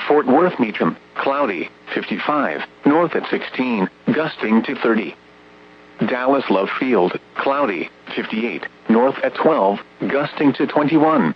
Fort Worth Meacham, cloudy, 55, north at 16, gusting to 30. Dallas Love Field, cloudy, 58, north at 12, gusting to 21.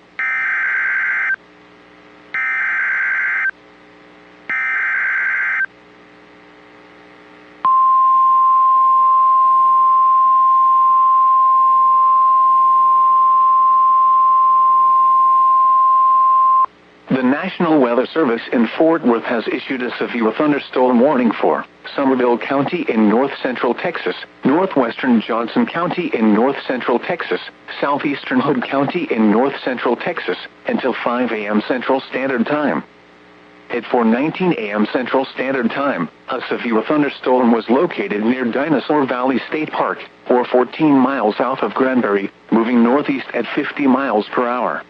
The National Weather Service in Fort Worth has issued a severe thunderstorm warning for Somerville County in north-central Texas, northwestern Johnson County in north-central Texas, southeastern Hood County in north-central Texas, until 5 a.m. Central Standard Time. At 4:19 a.m. Central Standard Time, a severe thunderstorm was located near Dinosaur Valley State Park, or 14 miles south of Granbury, moving northeast at 50 miles per hour.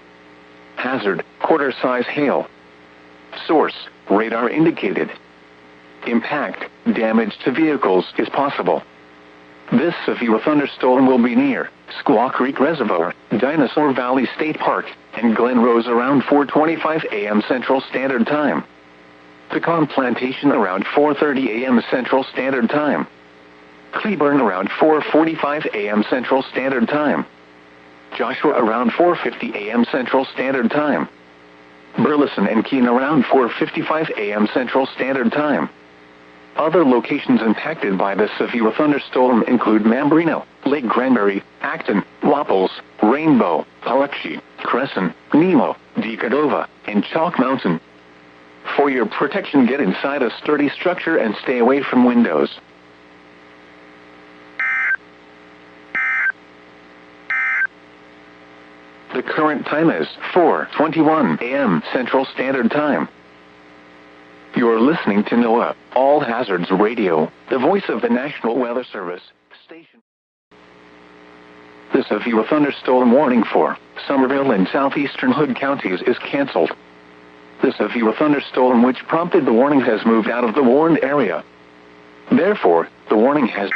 Hazard, quarter-size hail. Source, radar indicated. Impact, damage to vehicles is possible. This severe thunderstorm will be near Squaw Creek Reservoir, Dinosaur Valley State Park, and Glen Rose around 4:25 a.m. Central Standard Time. Pecan Plantation around 4:30 a.m. Central Standard Time. Cleburne around 4:45 a.m. Central Standard Time. Joshua around 4:50 a.m. Central Standard Time. Burleson and Keene around 4:55 a.m. Central Standard Time. Other locations impacted by this severe thunderstorm include Mambrino, Lake Granbury, Acton, Wapples, Rainbow, Paluxy, Crescent, Nemo, Decadova, and Chalk Mountain. For your protection, get inside a sturdy structure and stay away from windows. The current time is 4:21 a.m. Central Standard Time. You're listening to NOAA, All Hazards Radio, the voice of the National Weather Service station. The severe thunderstorm warning for Somerville and southeastern Hood counties is canceled. The severe thunderstorm which prompted the warning has moved out of the warned area. Therefore, the warning has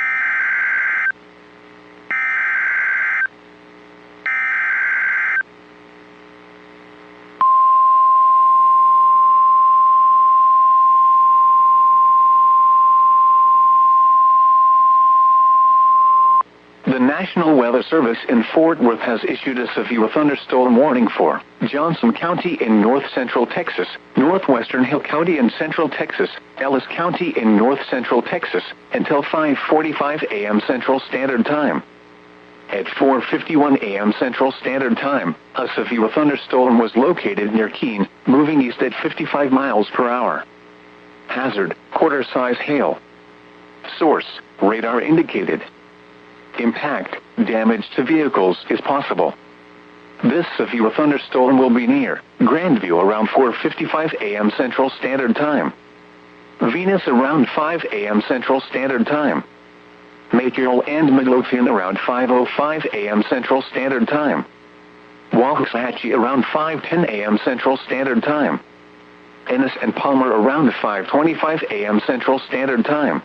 The National Weather Service in Fort Worth has issued a severe thunderstorm warning for Johnson County in north-central Texas, northwestern Hill County in central Texas, Ellis County in north-central Texas, until 5:45 a.m. Central Standard Time. At 4:51 a.m. Central Standard Time, a severe thunderstorm was located near Keene, moving east at 55 miles per hour. Hazard, quarter-size hail. Source, radar indicated. Impact, damage to vehicles is possible. This severe thunderstorm will be near Grandview around 4:55 a.m. Central Standard Time. Venus around 5 a.m. Central Standard Time. Mayfield and Midlothian around 5:05 a.m. Central Standard Time. Waxahachie around 5:10 a.m. Central Standard Time. Ennis and Palmer around 5:25 a.m. Central Standard Time.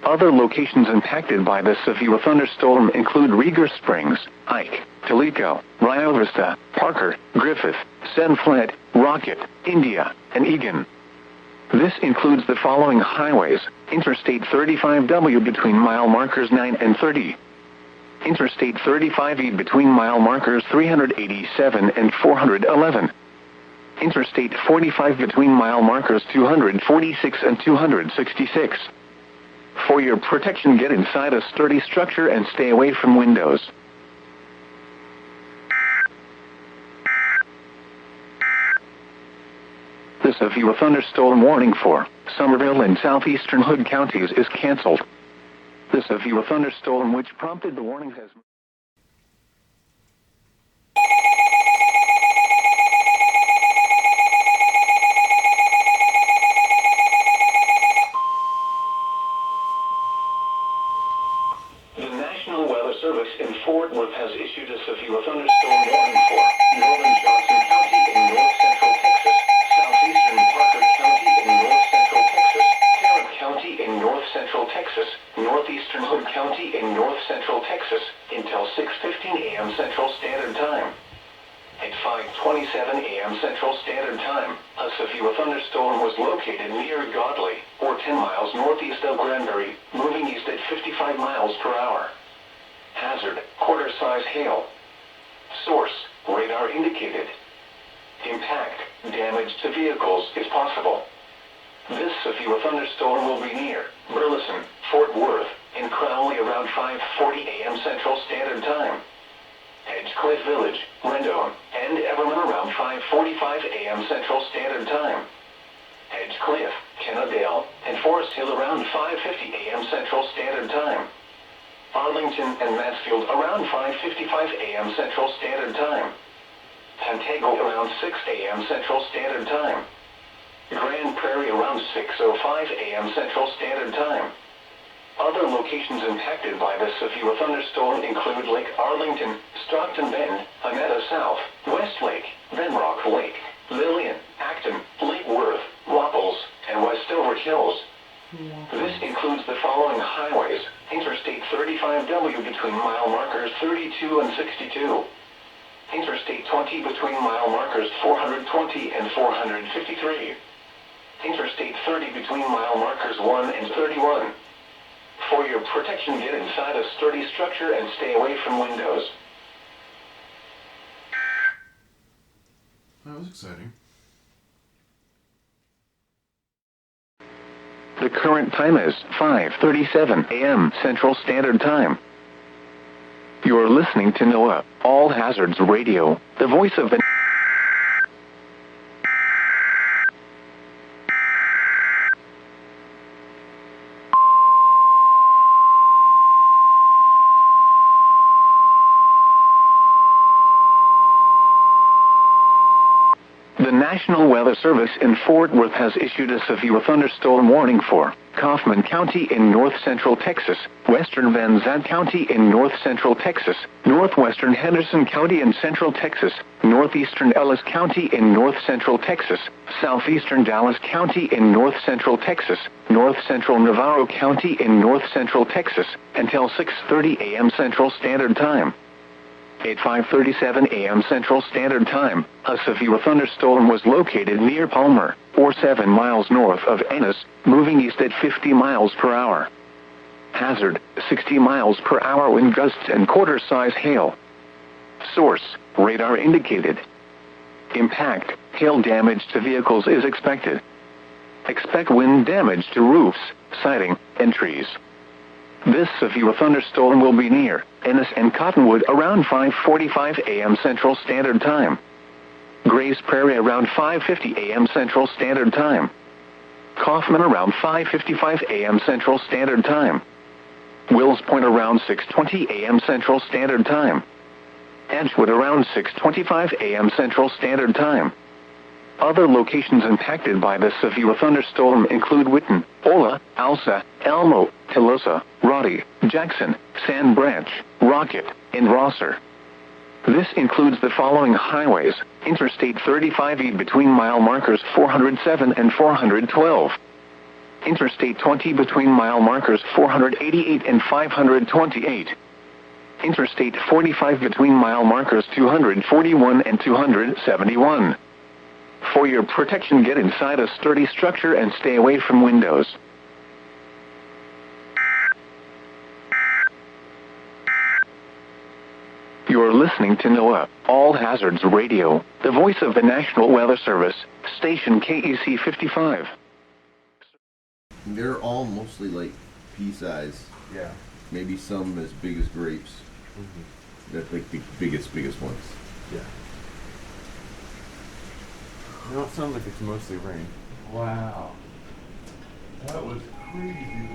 Other locations impacted by this severe thunderstorm include Rieger Springs, Ike, Toledo, Rio Vista, Parker, Griffith, Senfled, Rocket, India, and Egan. This includes the following highways: Interstate 35W between mile markers 9 and 30. Interstate 35E between mile markers 387 and 411. Interstate 45 between mile markers 246 and 266. For your protection, get inside a sturdy structure and stay away from windows. The severe thunderstorm warning for Somerville and southeastern Hood counties is canceled. The severe thunderstorm which prompted the warning has... Service in Fort Worth has issued a severe thunderstorm warning for northern Johnson County in north-central Texas, southeastern Parker County in north-central Texas, Tarrant County in north-central Texas, northeastern Hood County in north-central Texas, until 6:15 a.m. Central Standard Time. At 5:27 a.m. Central Standard Time, A severe thunderstorm was located near Godley, or 10 miles northeast of Granbury, moving east at 55 miles per hour. Hazard, quarter-size hail. Source, radar indicated. Impact, damage to vehicles is possible. This severe thunderstorm will be near Burleson, Fort Worth, and Crowley around 5:40 a.m. Central Standard Time. Edgecliff Village, Rendon, and Everman around 5:45 a.m. Central Standard Time. Edgecliff, Kennedale, and Forest Hill around 5:50 a.m. Central Standard Time. Arlington and Mansfield around 5:55 a.m. Central Standard Time. Pantego around 6 a.m. Central Standard Time. Grand Prairie around 6:05 a.m. Central Standard Time. Other locations impacted by the severe thunderstorm include Lake Arlington, Stockton Bend, Annetta South, Westlake, Benrock Lake, Lillian, Acton, Lake Worth, Wapples, and Westover Hills. This includes the following highways: Interstate 35W between mile markers 32 and 62. Interstate 20 between mile markers 420 and 453. Interstate 30 between mile markers 1 and 31. For your protection, get inside a sturdy structure and stay away from windows. That was exciting. The current time is 5:37 a.m. Central Standard Time. You're listening to NOAA, All Hazards Radio, the voice of the... The National Weather Service in Fort Worth has issued a severe thunderstorm warning for Kaufman County in north central Texas, western Van Zandt County in north central Texas, northwestern Henderson County in central Texas, northeastern Ellis County in north central Texas, southeastern Dallas County in north central Texas, north central Navarro County in north central Texas, until 6:30 a.m. Central Standard Time. At 5:37 a.m. Central Standard Time, a severe thunderstorm was located near Palmer, or 7 miles north of Ennis, moving east at 50 miles per hour. Hazard, 60 miles per hour wind gusts and quarter-size hail. Source, radar indicated. Impact, hail damage to vehicles is expected. Expect wind damage to roofs, siding, and trees. This severe thunderstorm will be near Ennis and Cottonwood around 5:45 a.m. Central Standard Time. Grays Prairie around 5:50 a.m. Central Standard Time. Kaufman around 5:55 a.m. Central Standard Time. Wills Point around 6:20 a.m. Central Standard Time. Edgewood around 6:25 a.m. Central Standard Time. Other locations impacted by the severe thunderstorm include Witten, Ola, Alsa, Elmo, Telosa, Roddy, Jackson, Sand Branch, Rocket, and Rosser. This includes the following highways: Interstate 35E between mile markers 407 and 412. Interstate 20 between mile markers 488 and 528. Interstate 45 between mile markers 241 and 271. For your protection, get inside a sturdy structure and stay away from windows. You're listening to NOAA, All Hazards Radio, the voice of the National Weather Service, station KEC 55. They're all mostly like pea size. Yeah. Maybe some as big as grapes. Mm-hmm. That's like the biggest ones. Yeah. No, it sounds like it's mostly rain. Wow. That was crazy.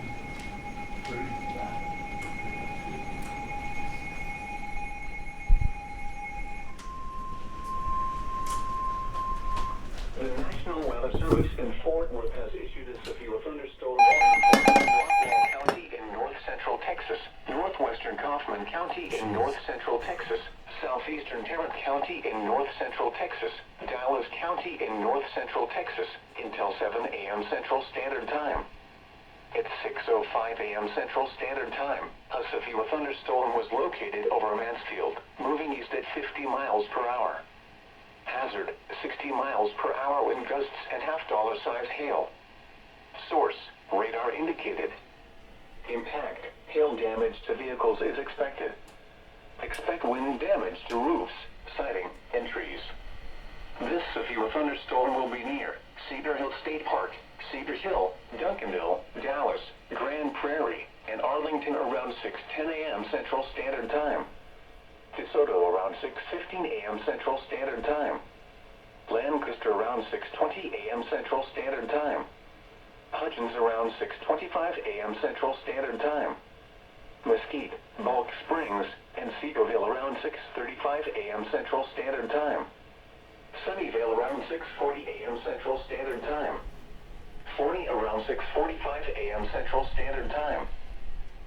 The National Weather Service in Fort Worth has issued a severe thunderstorm warning for Rockwall County in north central Texas, northwestern Kaufman County in north central Texas, southeastern Tarrant County in north central Texas, Dallas County in north central Texas, until 7 a.m. Central Standard Time. At 6:05 a.m. Central Standard Time, a severe thunderstorm was located over Mansfield, moving east at 50 miles per hour. Hazard, 60 miles per hour wind gusts and half-dollar size hail. Source, radar indicated. Impact, hail damage to vehicles is expected. Expect wind damage to roofs, siding, and trees. This severe thunderstorm will be near Cedar Hill State Park, Cedar Hill, Duncanville, Dallas, Grand Prairie, and Arlington around 6:10 a.m. Central Standard Time. DeSoto around 6:15 a.m. Central Standard Time. Lancaster around 6:20 a.m. Central Standard Time. Hutchins around 6:25 a.m. Central Standard Time. Mesquite, Bulk Springs, and Cedarville around 6:35 a.m. Central Standard Time. Sunnyvale around 6:40 a.m. Central Standard Time. Forney around 6:45 a.m. Central Standard Time.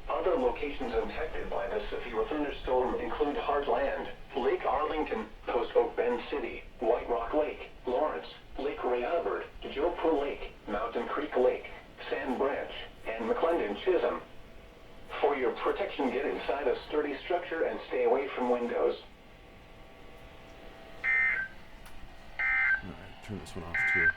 Other locations impacted by the severe thunderstorm include Heartland, Lake Arlington, Post Oak Bend City, White Rock Lake, Lawrence, Lake Ray Hubbard, Jopur Lake, Mountain Creek Lake, Sand Branch, and McClendon Chisholm. For your protection, get inside a sturdy structure and stay away from windows. Alright, turn this one off too.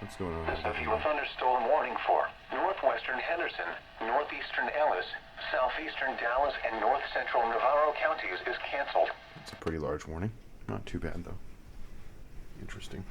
What's going on? The severe thunderstorm warning for northwestern Henderson, northeastern Ellis, southeastern Dallas, and north central Navarro counties is canceled. It's a pretty large warning. Not too bad though. Interesting.